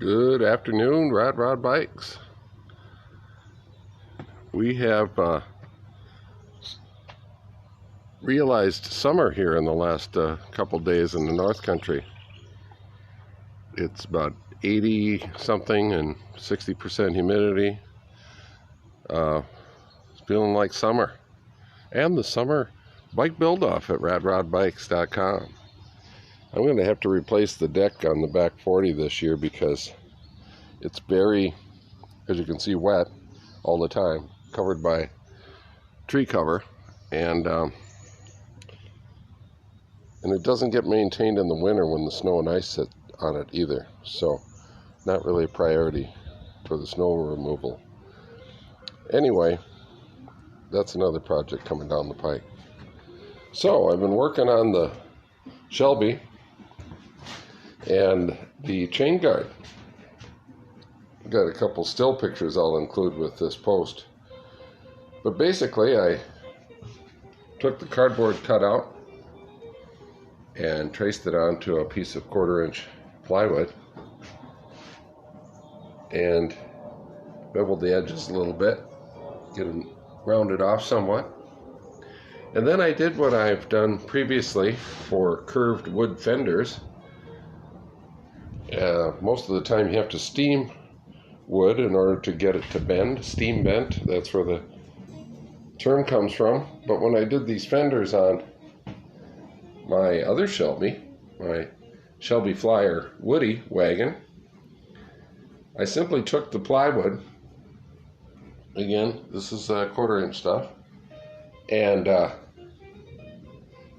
Good afternoon, RatRodBikes. We have realized summer here in the last couple days in the North Country. It's about 80 something and 60% humidity. It's feeling like summer. And the summer bike build off at RatRodBikes.com. I'm going to have to replace the deck on the back 40 this year because it's very, as you can see, wet all the time, covered by tree cover, and it doesn't get maintained in the winter when the snow and ice sit on it either. So not really a priority for the snow removal. Anyway, that's another project coming down the pike. So I've been working on the Shelby and the chain guard. I've got a couple still pictures I'll include with this post. But basically I took the cardboard cutout and traced it onto a piece of 1/4-inch plywood and beveled the edges a little bit, get them rounded off somewhat. And then I did what I've done previously for curved wood fenders. Most of the time you have to steam wood in order to get it to bend, steam bent. That's where the term comes from. But when I did these fenders on my other Shelby, my Shelby Flyer Woody wagon, I simply took the plywood, again, this is 1/4-inch stuff, and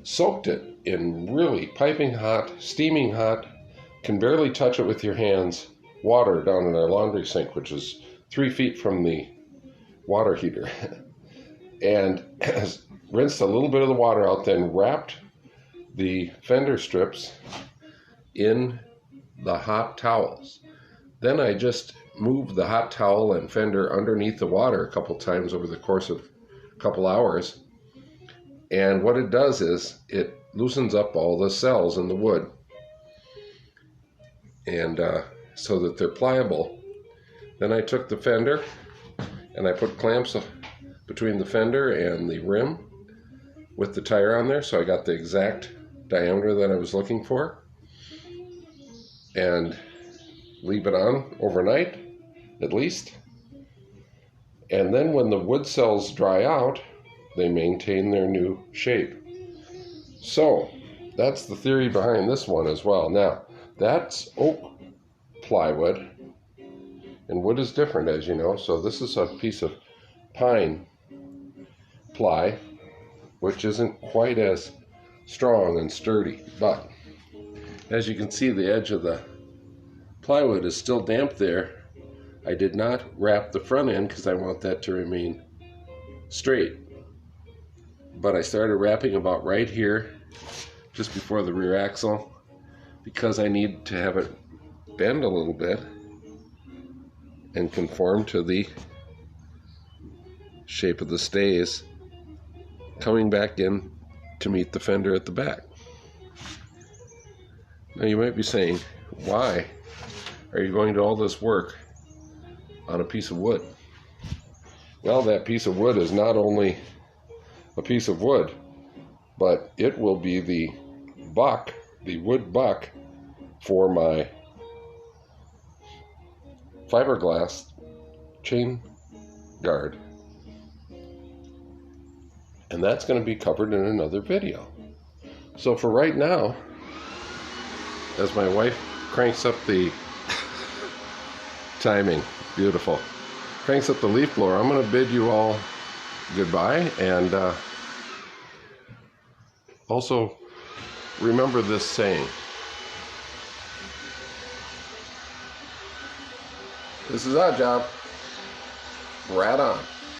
soaked it in really piping hot, steaming hot, can barely touch it with your hands, water down in our laundry sink, which is 3 feet from the water heater. And rinsed a little bit of the water out, then wrapped the fender strips in the hot towels. Then I just moved the hot towel and fender underneath the water a couple times over the course of a couple hours. And what it does is it loosens up all the cells in the wood, and so that they're pliable. Then I took the fender and I put clamps between the fender and the rim with the tire on there, so I got the exact diameter that I was looking for, and leave it on overnight at least. And then when the wood cells dry out, they maintain their new shape. So that's the theory behind this one as well. Now that's oak plywood, and wood is different, as you know. So this is a piece of pine ply, which isn't quite as strong and sturdy, but as you can see, the edge of the plywood is still damp there. I did not wrap the front end because I want that to remain straight, but I started wrapping about right here, just before the rear axle, because I need to have it bend a little bit and conform to the shape of the stays coming back in to meet the fender at the back. Now you might be saying, why are you going to all this work on a piece of wood? Well, that piece of wood is not only a piece of wood, but it will be the buck, the wood buck, for my fiberglass chain guard. And that's going to be covered in another video. So for right now, as my wife cranks up the timing, beautiful, cranks up the leaf blower, I'm going to bid you all goodbye, and also remember this saying: this is our job. Rat on.